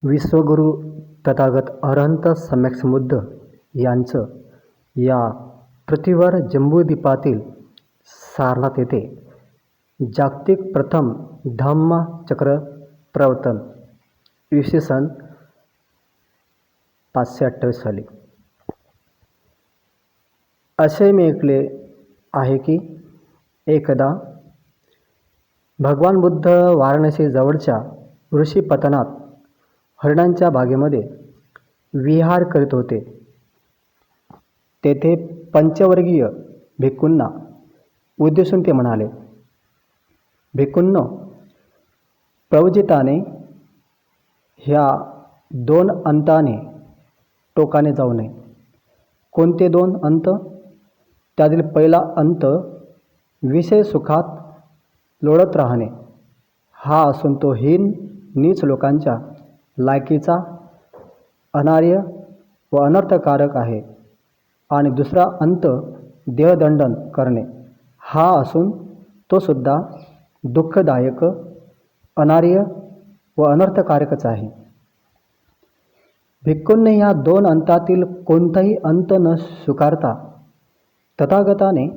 विश्वगुरू तथागत अरहंत सम्यक्समुद्ध यांचं या पृथ्वीवर जम्बूद्वीपातील सारनाथ येथे जागतिक प्रथम धम्मचक्र प्रवर्तन इसवी सन 528 साली. असे मी ऐकले आहे की एकदा भगवान बुद्ध वाराणसी जवळच्या ऋषीपतनात हरणांच्या बागेमध्ये विहार करीत होते. तेथे पंचवर्गीय भिक्खूंना उद्देशून ते म्हणाले, भिक्खूंनो, प्रवजिताने ह्या दोन अंताने टोकाने जाऊ नये. कोणते दोन अंत? त्यातील पहिला अंत विषय सुखात लोळत राहणे हा असून तो हीन नीच लोकांच्या लायकीचा, अनार्य व अनर्थकारक आहे. आणि दुसरा अंत देहदंडन करणे हा असून तो सुद्धा दुःखदायक, अनार्य व अनर्थकारकच आहे. भिक्खूंनी ह्या दोन अंतातील कोणताही अंत न स्वीकारता तथागताने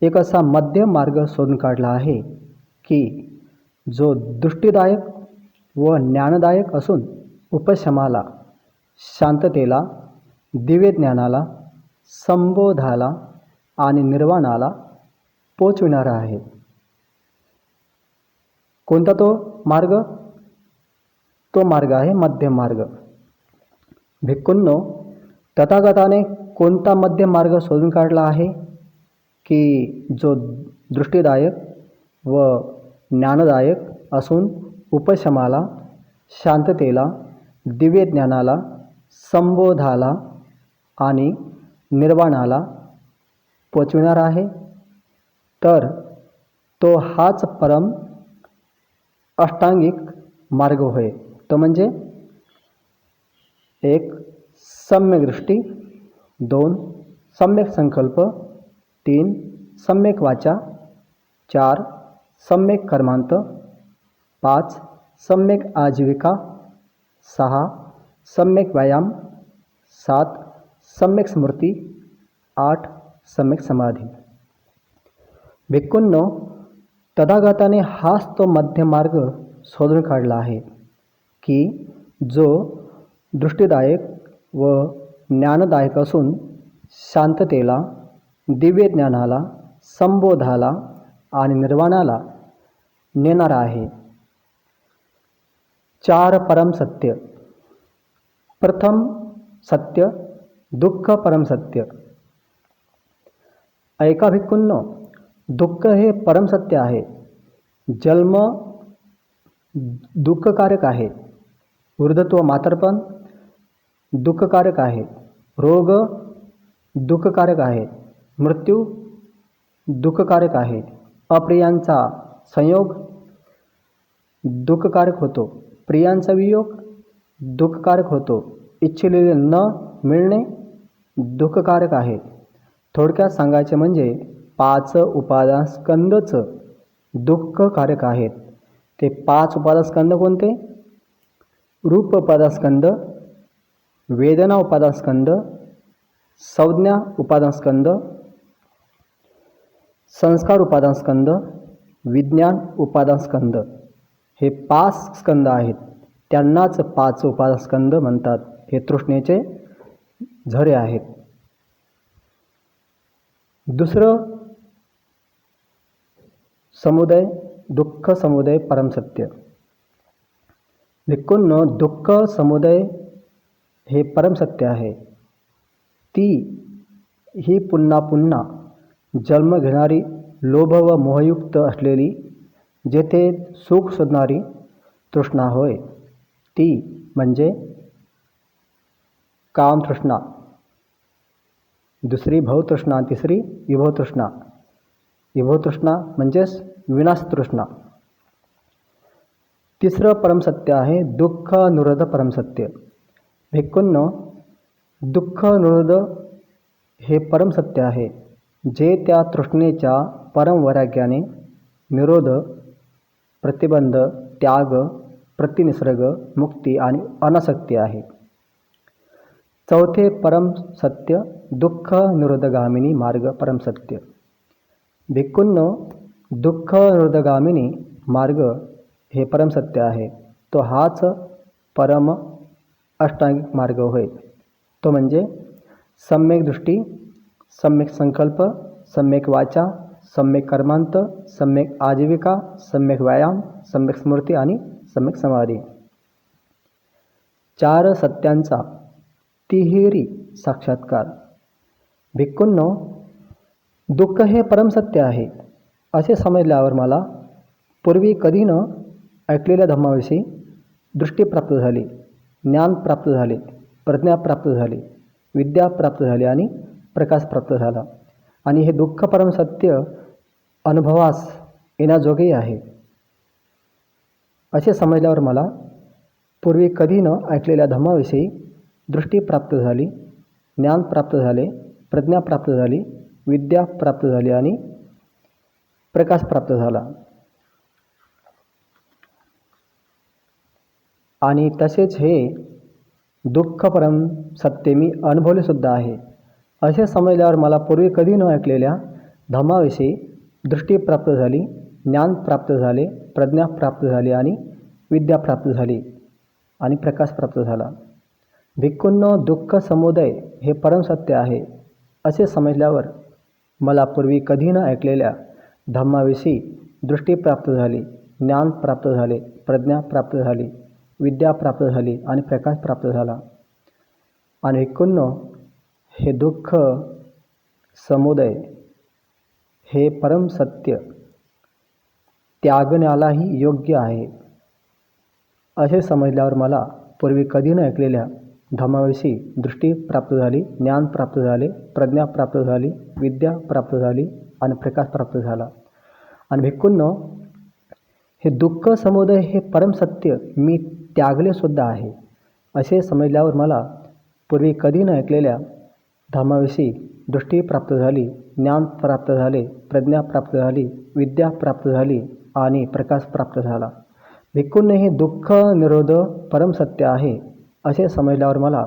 एक असा मध्यम मार्ग शोधून काढला आहे की जो दृष्टीदायक व ज्ञानदायक असून उपशमाला, शांततेला, दिव्यज्ञानाला, संबोधाला आणि निर्वाणाला पोचविणारा आहे. कोणता तो मार्ग? तो मार्ग आहे मध्यम मार्ग. भिक्खूंनो, तथागताने कोणता मध्यम मार्ग शोधून काढला आहे की जो दृष्टीदायक व ज्ञानदायक असून उपशमाला, शांततेला, दिव्यज्ञानाला, संबोधाला आणि निर्वाणाला पोचविणारा आहे. तर तो हाच परम अष्टांगिक मार्ग होय. तो म्हणजे 1. सम्यक दृष्टी, 2. सम्यक संकल्प, 3. सम्यक वाचा, 4. सम्यक कर्मांत, 5. सम्यक आजीविका, 6. सम्यक व्यायाम, 7. सम्यक स्मृती, 8. सम्यक समाधी. भिक्खूंनो, तथागताने हाच तो मध्य मार्ग शोधून काढला आहे की जो दृष्टीदायक व ज्ञानदायक असून शांततेला, दिव्यज्ञानाला, संबोधाला आणि निर्वाणाला नेणारा आहे. 4 परमसत्य. प्रथम सत्य दुःख परमसत्य. ऐका भिक्खूंनो, दुःख हे परमसत्य आहे. जन्म दुःखकारक आहे. वृद्धत्व, म्हातारपण दुःखकारक आहे. रोग दुःखकारक आहे. मृत्यू दुःखकारक आहे. अप्रियांचा संयोग दुःखकारक होतो. प्रियांचा वियोग दुःखकारक होतो. इच्छिलेले न मिळणे दुःखकारक आहे. थोडक्यात सांगायचे म्हणजे 5 उपादानस्कंदच दुःखकारक आहेत. ते 5 उपादानस्कंद कोणते? रूप उपादानस्कंद, वेदना उपादानस्कंद, संज्ञा उपादानस्कंद, संस्कार उपादानस्कंद, विज्ञान उपादानस्कंद. हे 5 स्कंद आहेत. त्यांनाच 5 उपादानस्कंद म्हणतात. हे तृष्णेचे झरे आहेत. दुसरं समुदय, दुःख समुदय परमसत्य. भिक्खूंनो, दुःख समुदय हे परमसत्य आहे. ती ही पुन्हा पुन्हा जन्म घेणारी, लोभ व मोहयुक्त असलेली, जेथे सुख शोधणारी तृष्णा होय. ती म्हणजे कामतृष्णा, दुसरी भवतृष्णा, तिसरी विभवतृष्णा. विभवतृष्णा म्हणजेच विनाशतृष्णा. तिसरं परमसत्य आहे दुःख निरोध परमसत्य. भिक्खूंनो, दुःख निरोध हे परमसत्य आहे जे त्या तृष्णेच्या परमवैराग्याने निरोध, प्रतिबंध, त्याग, प्रतिनिसर्ग, मुक्ती आणि अनासक्ती आहे. चौथे परम सत्य दुःख निरोधगामिनी मार्ग परम सत्य. भिक्खूंनो, दुःख निरोधगामिनी मार्ग हे परम सत्य आहे. तो हाच परम अष्टांगिक मार्ग होय. तो म्हणजे सम्यक दृष्टी, सम्यक संकल्प, सम्यक वाचा, सम्यक कर्मांत, सम्यक आजीविका, सम्यक व्यायाम, सम्यक स्मृती आणि सम्यक समाधी. चार सत्यांचा तिहेरी साक्षात्कार. भिक्खूंनो, दुःख हे परमसत्य आहे असे समजल्यावर मला पूर्वी कधी न ऐकलेल्या धम्माविषयी दृष्टी प्राप्त झाली, ज्ञान प्राप्त झाले, प्रज्ञा प्राप्त झाली, विद्या प्राप्त झाली आणि प्रकाश प्राप्त झाला. आणि हे दुःख परमसत्य अनुभवास येण्याजोगेही आहे असे समजल्यावर मला पूर्वी कधी न ऐकलेल्या धम्माविषयी दृष्टी प्राप्त झाली, ज्ञान प्राप्त झाले, प्रज्ञा प्राप्त झाली, विद्या प्राप्त झाली आणि प्रकाश प्राप्त झाला. आणि तसेच हे दुःख परम सत्य मी अनुभवले सुद्धा आहे असे समजल्यावर मला पूर्वी कधी न ऐकलेल्या धम्माविषयी दृष्टी प्राप्त झाली, ज्ञान प्राप्त झाले, प्रज्ञा प्राप्त झाली आणि विद्या प्राप्त झाली आणि प्रकाश प्राप्त झाला. भिक्खूंनो, दुःख समुदय हे परमसत्य आहे असे समजल्यावर मला पूर्वी कधी न ऐकलेल्या धम्माविषयी दृष्टी प्राप्त झाली, ज्ञान प्राप्त झाले, प्रज्ञा प्राप्त झाली, विद्या प्राप्त झाली आणि प्रकाश प्राप्त झाला. आणि भिक्खूंनो, हे दुःख समुदय हे परमसत्य त्यागण्यालाही योग्य आहे असे समजल्यावर मला पूर्वी कधी न ऐकलेल्या धम्माविषयी दृष्टी प्राप्त झाली, ज्ञान प्राप्त झाले, प्रज्ञा प्राप्त झाली, विद्या प्राप्त झाली आणि प्रकाश प्राप्त झाला. आणि भिक्खूंनो, हे दुःख समुदय हे परमसत्य मी त्यागले सुद्धा आहे असे समजल्यावर मला पूर्वी कधी न ऐकलेल्या धम्माविषयी दृष्टी प्राप्त झाली, ज्ञान प्राप्त झाले, प्रज्ञा प्राप्त झाली, विद्या प्राप्त झाली आणि प्रकाश प्राप्त झाला. भिक्खूंनो, हे दुःख निरोध परमसत्य आहे असे समजल्यावर मला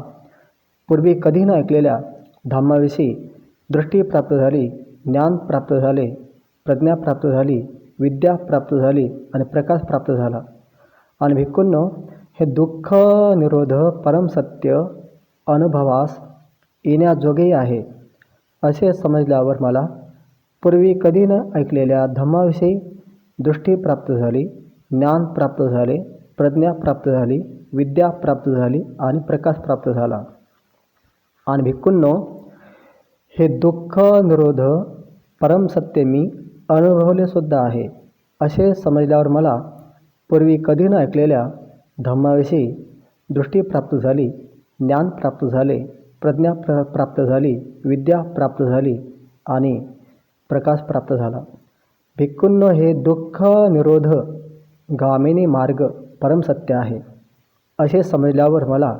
पूर्वी कधी न ऐकलेल्या धम्माविषयी दृष्टी प्राप्त झाली, ज्ञान प्राप्त झाले, प्रज्ञा प्राप्त झाली, विद्या प्राप्त झाली आणि प्रकाश प्राप्त झाला. आणि भिक्खूंनो, हे दुःख निरोध परमसत्य अनुभवास येण्याजोगेही आहे असे समजल्यावर मला पूर्वी कधी न ऐकलेल्या धम्माविषयी दृष्टी प्राप्त झाली, ज्ञान प्राप्त झाले, प्रज्ञा प्राप्त झाली, विद्या प्राप्त झाली आणि प्रकाश प्राप्त झाला. आणि भिक्खूंनो, हे दुःख निरोध परमसत्य मी अनुभवले सुद्धा आहे असे समजल्यावर मला पूर्वी कधी न ऐकलेल्या धम्माविषयी दृष्टी प्राप्त झाली, ज्ञान प्राप्त झाले, प्रज्ञा प्राप्त झाली, विद्या प्राप्त झाली आणि प्रकाश प्राप्त झाला. भिक्खूंनो, हे दुःख निरोध गामिनी मार्ग परमसत्य आहे असे समजल्यावर मला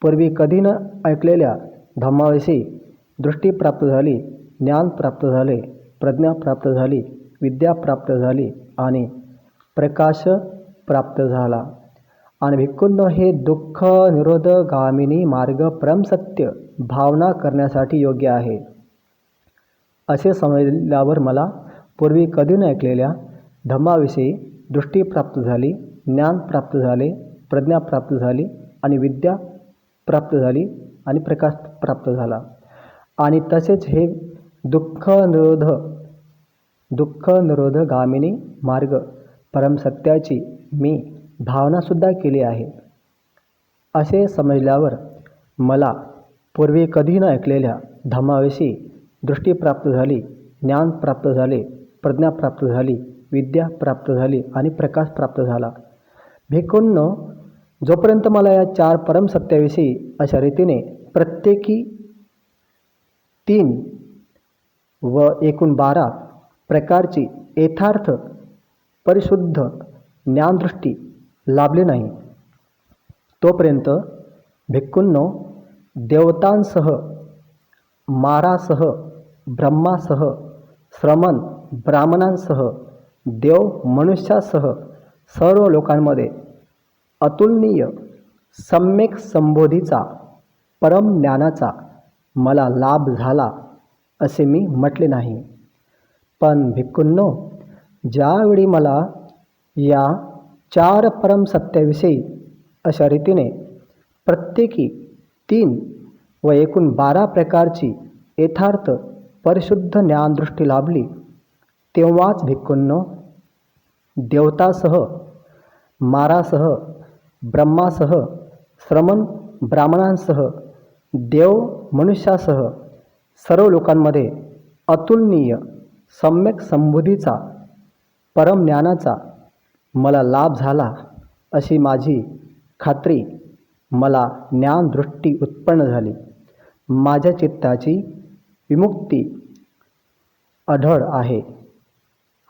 पूर्वी कधी न ऐकलेल्या धम्माविषयी दृष्टी प्राप्त झाली, ज्ञान प्राप्त झाले, प्रज्ञा प्राप्त झाली, विद्या प्राप्त झाली आणि प्रकाश प्राप्त झाला. आणि भिक्खूंनो, हे दुःख निरोध गामिनी मार्ग परमसत्य भावना करण्यासाठी योग्य आहे असे समजल्यावर मला पूर्वी कधी न ऐकलेल्या धम्माविषयी दृष्टी प्राप्त झाली, ज्ञान प्राप्त झाले, प्रज्ञा प्राप्त झाली आणि विद्या प्राप्त झाली आणि प्रकाश प्राप्त झाला. आणि तसेच हे दुःख निरोध गामिनी मार्ग परमसत्याची मी भावनासुद्धा केली आहे असे समजल्यावर मला पूर्वी कधी न ऐकलेल्या धम्माविषयी दृष्टी प्राप्त झाली, ज्ञान प्राप्त झाले, प्रज्ञा प्राप्त झाली, विद्या प्राप्त झाली आणि प्रकाश प्राप्त झाला. भिक्खूंनो, जोपर्यंत मला या चार परमसत्याविषयी अशा रीतीने प्रत्येकी 3 व एकूण 12 प्रकारची यथार्थ परिशुद्ध ज्ञानदृष्टी लाभली नाही तोपर्यंत भिक्खूंनो, देवतांसह, मारासह, ब्रह्मासह, श्रमण ब्राह्मणांसह, देव मनुष्यासह सर्व लोकांमध्ये अतुलनीय सम्यक संबोधीचा परमज्ञानाचा मला लाभ झाला असे मी म्हटले नाही. पण भिक्खूंनो, ज्यावेळी मला या 4 परमसत्याविषयी अशा रीतीने प्रत्येकी 3 व एकूण 12 प्रकारची यथार्थ परिशुद्ध ज्ञानदृष्टी लाभली, तेव्हाच भिक्खूंनो, देवतासह, मारासह, ब्रह्मासह, श्रमण ब्राह्मणांसह, देव मनुष्यासह सर्व लोकांमध्ये अतुलनीय सम्यक संबोधीचा परमज्ञानाचा मला लाभ झाला अशी माझी खात्री, मला ज्ञानदृष्टी उत्पन्न झाली. माझ्या चित्ताची विमुक्ती अढळ आहे.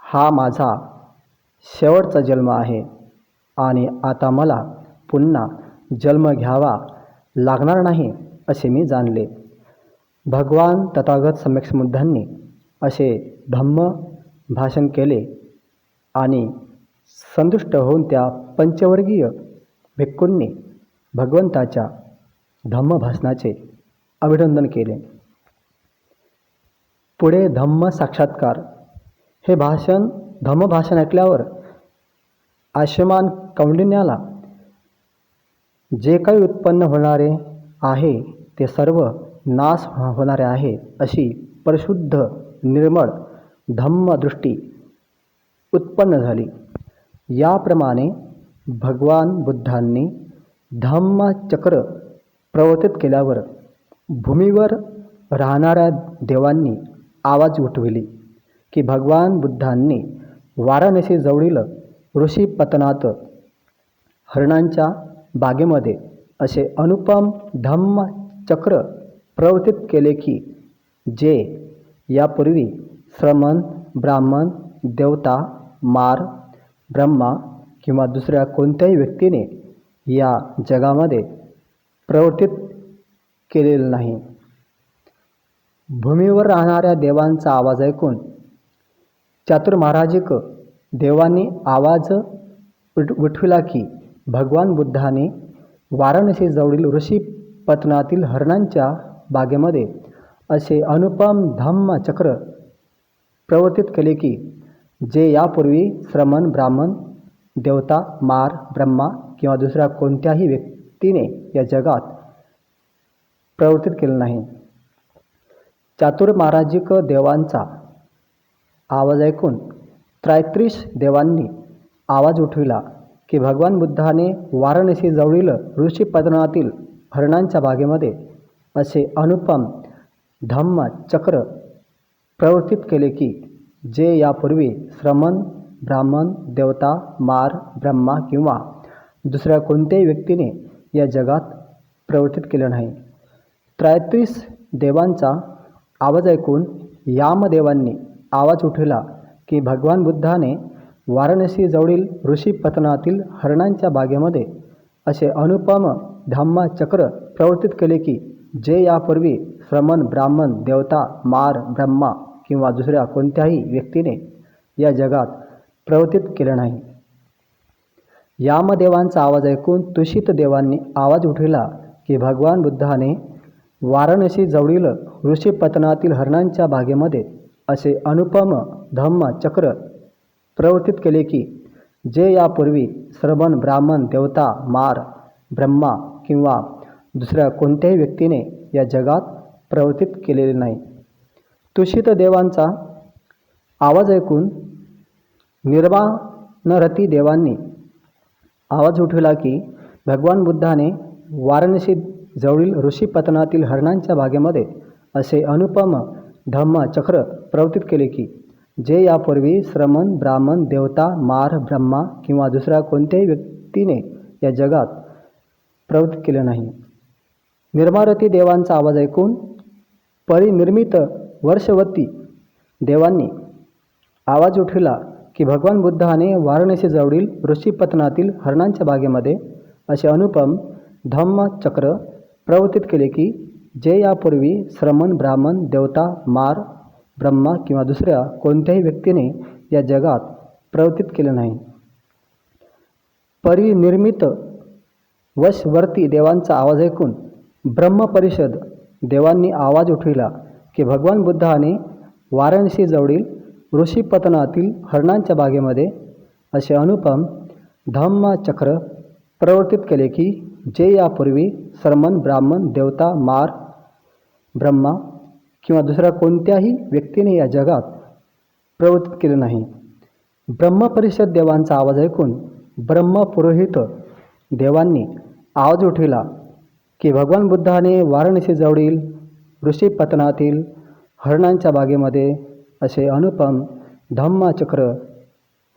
हा माझा शेवटचा जन्म आहे आणि आता मला पुन्हा जन्म घ्यावा लागणार नाही असे मी जाणले. भगवान तथागत सम्यक समबुद्धांनी असे धम्म भाषण केले आणि संतुष्ट होऊन त्या पंचवर्गीय भिक्खूंनी भगवंताच्या धम्मभाषणाचे अभिनंदन केले. पुढे धम्म साक्षात्कार हे धम्मभाषण ऐकल्यावर आयुष्यमान कौंडिन्याला जे काही उत्पन्न होणारे आहे ते सर्व नाश होणारे आहे अशी परिशुद्ध निर्मळ धम्मदृष्टी उत्पन्न झाली. याप्रमाणे भगवान बुद्धांनी धम्मचक्र प्रवर्तित केल्यावर भूमीवर राहणाऱ्या देवांनी आवाज उठविली की भगवान बुद्धांनी वाराणसी जवळील ऋषीपतनात हरणांच्या बागेमध्ये असे अनुपम धम्मचक्र प्रवर्तित केले की जे यापूर्वी श्रमण ब्राह्मण देवता मार ब्रह्मा किंवा दुसऱ्या कोणत्याही व्यक्तीने या जगामध्ये प्रवर्तित केलेलं नाही. भूमीवर राहणाऱ्या देवांचा आवाज ऐकून चातुर्माराजिक देवांनी आवाज उठविला की भगवान बुद्धाने वाराणसी जवळील ऋषीपतनातील हरणांच्या बागेमध्ये असे अनुपम धम्मचक्र प्रवर्तित केले की जे यापूर्वी श्रमण ब्राह्मण देवता मार ब्रह्मा किंवा दुसऱ्या कोणत्याही व्यक्तीने या जगात प्रवर्तित केले नाही. चातुर्माराजिक देवांचा आवाज ऐकून त्रैत्रिश देवांनी आवाज उठविला की भगवान बुद्धाने वाराणसी जवळील ऋषीपतनातील हरणांच्या बागेमध्ये असे अनुपम धम्मचक्र प्रवर्तित केले की जे यापूर्वी श्रमण ब्राह्मण देवता मार ब्रह्मा किंवा दुसऱ्या कोणत्याही व्यक्तीने या जगात प्रवर्तित केले नाही. त्रैत्रिश देवांचा आवाज ऐकून यामदेवांनी आवाज उठविला की भगवान बुद्धाने वाराणसी जवळील ऋषीपतनातील हरणांच्या बागेमध्ये असे अनुपम धम्मचक्र प्रवर्तित केले की जे यापूर्वी श्रमण ब्राह्मण देवता मार ब्रह्मा किंवा दुसऱ्या कोणत्याही व्यक्तीने या जगात प्रवर्तित केले नाही. यामदेवांचा आवाज ऐकून तुषित देवांनी आवाज उठविला की भगवान बुद्धाने वाराणसी जवळील ऋषीपतनातील हरणांच्या बागेमध्ये असे अनुपम धम्मचक्र प्रवर्तित केले की जे यापूर्वी श्रमण ब्राह्मण देवता मार ब्रह्मा किंवा दुसऱ्या कोणत्याही व्यक्तीने या जगात प्रवर्तित केलेले नाही. तुषित देवांचा आवाज ऐकून निर्वाणरती देवांनी आवाज उठविला की भगवान बुद्धाने वाराणसी जवळील ऋषीपतनातील हरणांच्या बागेमध्ये असे अनुपम धम्मचक्र प्रवर्तित केले की जे यापूर्वी श्रमण ब्राह्मण देवता मार ब्रह्मा किंवा दुसऱ्या कोणत्याही व्यक्तीने या जगात प्रवर्तित केले नाही. निर्मारती देवांचा आवाज ऐकून परिनिर्मित वर्षवती देवांनी आवाज उठविला की भगवान बुद्धाने वाराणसी जवळील ऋषीपतनातील हरणांच्या बागेमध्ये असे अनुपम धम्मचक्र प्रवर्तित केले की जे यापूर्वी श्रमण ब्राह्मण देवता मार ब्रह्मा किंवा दुसऱ्या कोणत्याही व्यक्तीने या जगात प्रवर्तित केले नाही. परिनिर्मित वशवर्ती देवांचा आवाज ऐकून ब्रह्मपरिषद देवांनी आवाज उठविला की भगवान बुद्धाने वाराणसी जवळील ऋषीपतनातील हरणांच्या बागेमध्ये असे अनुपम धम्मचक्र प्रवर्तित केले की जे यापूर्वी सर्मन ब्राह्मण देवता मार ब्रह्मा किंवा दुसऱ्या कोणत्याही व्यक्तीने या जगात प्रवर्तित केले नाही. ब्रह्मपरिषद देवांचा आवाज ऐकून ब्रह्मपुरोहित देवांनी आवाज उठविला की भगवान बुद्धाने वाराणसी जवळील ऋषीपतनातील हरणांच्या बागेमध्ये असे अनुपम धम्मचक्र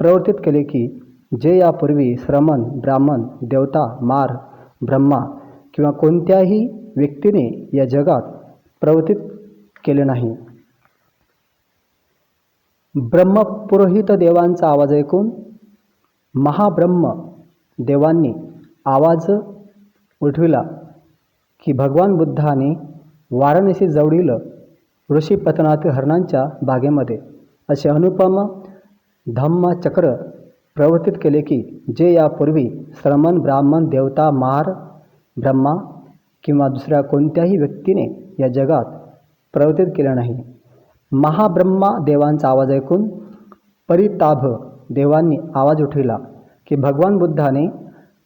प्रवर्तित केले की जे यापूर्वी श्रमण ब्राह्मण देवता मार ब्रह्मा किंवा कोणत्याही व्यक्तीने या जगात प्रवर्तित केले नाही. ब्रह्मपुरोहित देवांचा आवाज ऐकून महाब्रह्म देवांनी आवाज उठविला की भगवान बुद्धाने वाराणसी जवळील ऋषीपतनातील हरणांच्या बागेमध्ये असे अनुपम धम्मचक्र प्रवर्तित केले की जे यापूर्वी श्रमण ब्राह्मण देवता मार ब्रह्मा किंवा दुसऱ्या कोणत्याही व्यक्तीने या जगात प्रवर्तित केले नाही. महाब्रह्मा देवांचा आवाज ऐकून परिताभ देवांनी आवाज उठविला की भगवान बुद्धाने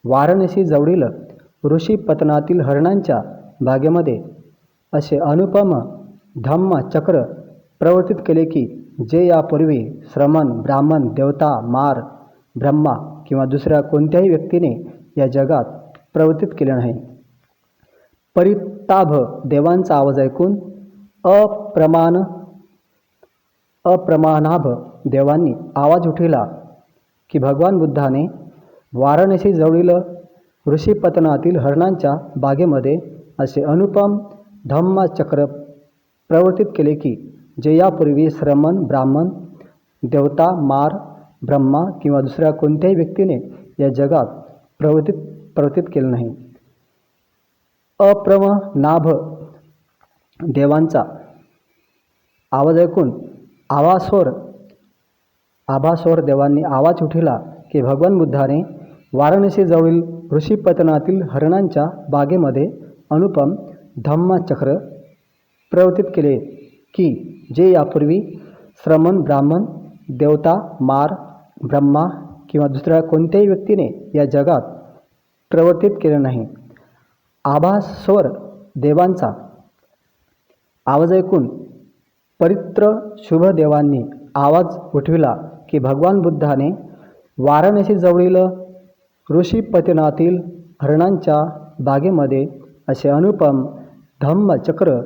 वाराणसी जवळील ऋषीपतनातील हरणांच्या बागेमध्ये असे अनुपम धम्मचक्र प्रवर्तित केले की जे यापूर्वी श्रमण ब्राह्मण देवता मार ब्रह्मा किंवा दुसऱ्या कोणत्याही व्यक्तीने या जगात प्रवर्तित केले नाही. परिताभ देवांचा आवाज ऐकून अप्रमाणाभ देवांनी आवाज उठविला की भगवान बुद्धाने वाराणसी जवळील ऋषीपतनातील हरणांच्या बागेमध्ये असे अनुपम धम्मचक्र प्रवर्तित केले की जे यापूर्वी श्रमण ब्राह्मण देवता मार ब्रह्मा किंवा दुसऱ्या कोणत्याही व्यक्तीने या जगात प्रवर्तित केले नाही. अप्रमनाभ देवांचा आवाज ऐकून आभासोर देवांनी आवाज उठविला की भगवान बुद्धाने वाराणसी जवळील ऋषीपतनातील हरणांच्या बागेमध्ये अनुपम धम्मचक्र प्रवर्तित केले की जे यापूर्वी श्रमण ब्राह्मण देवता मार ब्रह्मा किंवा दुसऱ्या कोणत्याही व्यक्तीने या जगात प्रवर्तित केले नाही. आभास्वर देवांचा आवाज ऐकून परित्र शुभ देवांनी आवाज उठविला की भगवान बुद्धाने वाराणसी जवळील ऋषीपतनातील हरणांच्या बागेमध्ये असे अनुपम धम्मचक्र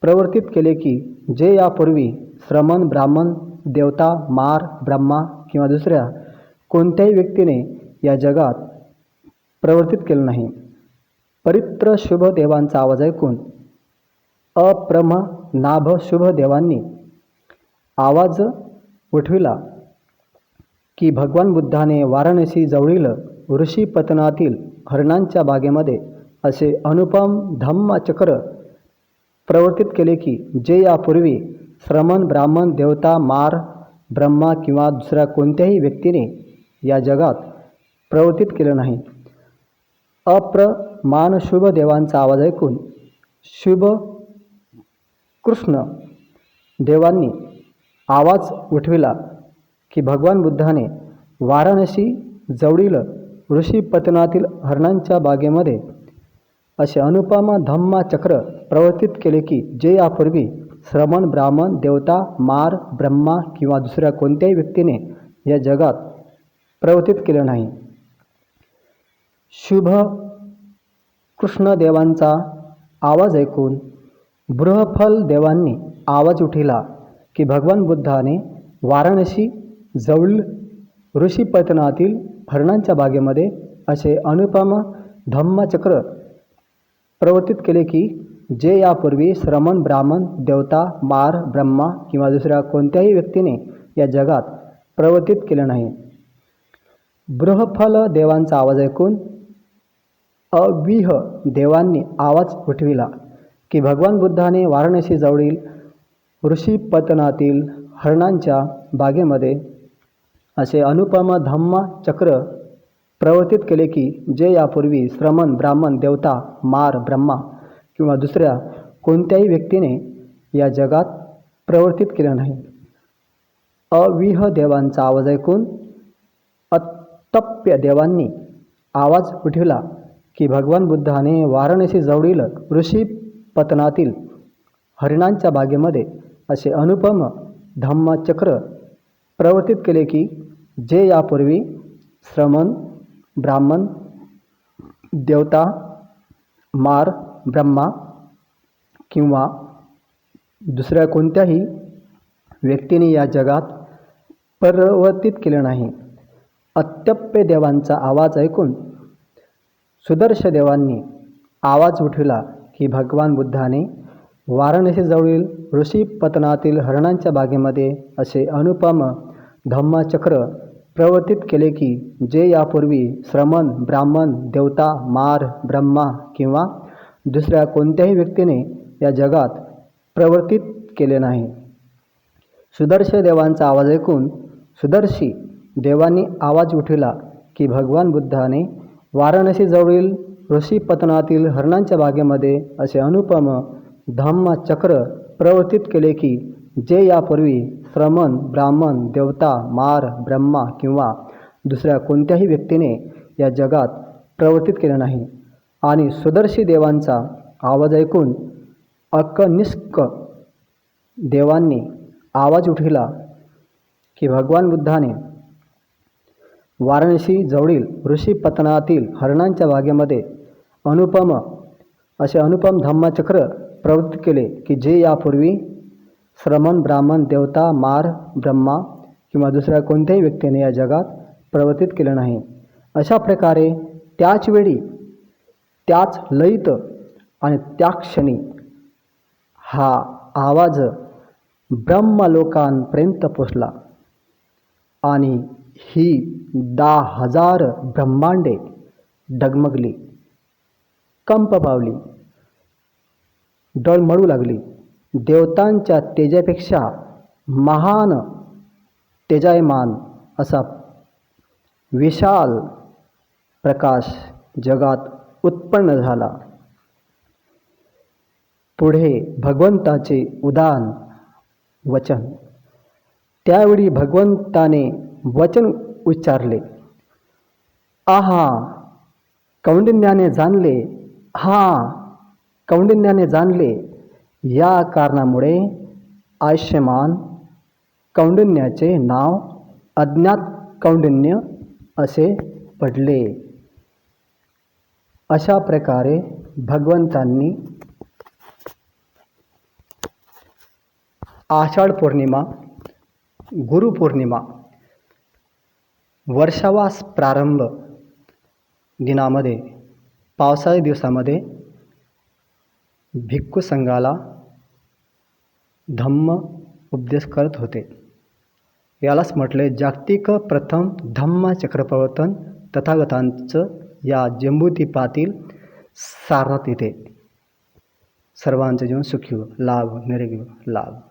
प्रवर्तित केले की जे यापूर्वी श्रमण ब्राह्मण देवता मार ब्रह्मा किंवा दुसऱ्या कोणत्याही व्यक्तीने या जगात प्रवर्तित केले नाही. परित्र शुभ देवांचा आवाज ऐकून अप्रमनाभ शुभ देवांनी आवाज उठविला की भगवान बुद्धाने वाराणसी जवळील ऋषीपतनातील हरणांच्या बागेमध्ये असे अनुपम धम्मचक्र प्रवर्तित केले की जे यापूर्वी श्रमण ब्राह्मण देवता मार ब्रह्मा किंवा दुसऱ्या कोणत्याही व्यक्तीने या जगात प्रवर्तित केले नाही. अप्रमाण शुभ देवांचा आवाज ऐकून शुभ कृष्ण देवांनी आवाज उठविला की भगवान बुद्धाने वाराणसी जवळील ऋषीपतनातील हरणांच्या बागेमध्ये असे अनुपम धम्मचक्र प्रवर्तित केले की जे यापूर्वी श्रमण ब्राह्मण देवता मार ब्रह्मा किंवा दुसऱ्या कोणत्याही व्यक्तीने या जगात प्रवर्तित केले नाही. शुभ कृष्ण देवांचा आवाज ऐकून बृहफल देवांनी आवाज उठविला की भगवान बुद्धाने वाराणसी जवळील ऋषीपतनातील हरणांच्या बागेमध्ये असे अनुपम धम्मचक्र प्रवर्तित केले की जे यापूर्वी श्रमण ब्राह्मण देवता मार ब्रह्मा किंवा दुसऱ्या कोणत्याही व्यक्तीने या जगात प्रवर्तित केले नाही. बृहफल देवांचा आवाज ऐकून अविह देवांनी आवाज उठविला की भगवान बुद्धाने वाराणसी जवळील ऋषीपतनातील हरणांच्या बागेमध्ये असे अनुपम धम्मचक्र प्रवर्तित केले की जे यापूर्वी श्रमण, ब्राह्मण, देवता, मार, ब्रह्मा किंवा दुसऱ्या कोणत्याही व्यक्तीने या जगात प्रवर्तित केले नाही. अविह देवांचा आवाज ऐकून अतप्य देवांनी आवाज उठविला की भगवान बुद्धाने वाराणसी जवळील ऋषी पतनातील हरिणांच्या बागेमध्ये असे अनुपम धम्मचक्र प्रवर्तित केले की जे यापूर्वी श्रमण, ब्राह्मण, देवता, मार, ब्रह्मा किंवा दुसऱ्या कोणत्याही व्यक्तीने या जगात प्रवर्तित केले नाही. अत्यप्य देवांचा आवाज ऐकून सुदर्श देवांनी आवाज उठविला की भगवान बुद्धाने वाराणसीजवळील ऋषी पतनातील हरणांच्या बागेमध्ये असे अनुपम धम्मचक्र प्रवर्तित केले की जे यापूर्वी श्रमण, ब्राह्मण, देवता, मार, ब्रह्मा किंवा दुसऱ्या कोणत्याही व्यक्तीने या जगात प्रवर्तित केले नाही. सुदर्श देवांचा आवाज ऐकून सुदर्शी देवांनी आवाज उठविला की भगवान बुद्धाने वाराणसीजवळील ऋषी पतनातील हरणांच्या बागेमध्ये असे अनुपम धम्मचक्र प्रवर्तित केले की जे यापूर्वी श्रमण, ब्राह्मण, देवता, मार, ब्रह्मा किंवा दुसऱ्या कोणत्याही व्यक्तीने या जगात प्रवर्तित केले नाही. आणि सुदर्शी देवांचा आवाज ऐकून अकनिष्क देवांनी आवाज उठविला की भगवान बुद्धाने वाराणसी जवळील ऋषी पतनातील हरणांच्या बागेमध्ये अनुपम धम्मचक्र प्रवर्तित केले की जे यापूर्वी श्रमण, ब्राह्मण, देवता, मार, ब्रह्मा किंवा दुसऱ्या कोणत्याही व्यक्तीने या जगात प्रवर्तित केले नाही. अशा प्रकारे त्याच वेळी, त्याच लयीत आणि त्या क्षणी हा आवाज ब्रह्मलोकांपर्यंत पोचला आणि ही 10,000 ब्रह्मांडे डगमगली, कंप पावली, डळमळू लागली. देवतांच्या तेजापेक्षा महान तेजायमान असा विशाल प्रकाश जगात उत्पन्न झाला. पुढे भगवंताचे उदान वचन. त्यावेळी भगवंताने वचन उच्चारले. आहा कौंडिन्याने जाणले. या कारणामुळे आयुष्यमान कौंडिन्याचे नाव अज्ञात कौंडिन्य असे पडले. अशा प्रकारे भगवंतांनी आषाढ पौर्णिमा, गुरुपौर्णिमा, वर्षावास प्रारंभ दिनामध्ये पावसाळी दिवसामध्ये भिक्खू संघाला धम्म उपदेश करत होते. यालाच म्हटले जागतिक प्रथम धम्मचक्र प्रवर्तन तथागतांचं या जम्बूद्वीपातील सारनाथ येथे. सर्वांचे जीवन सुखी हो, लाभ, निरोगी हो, लाभ.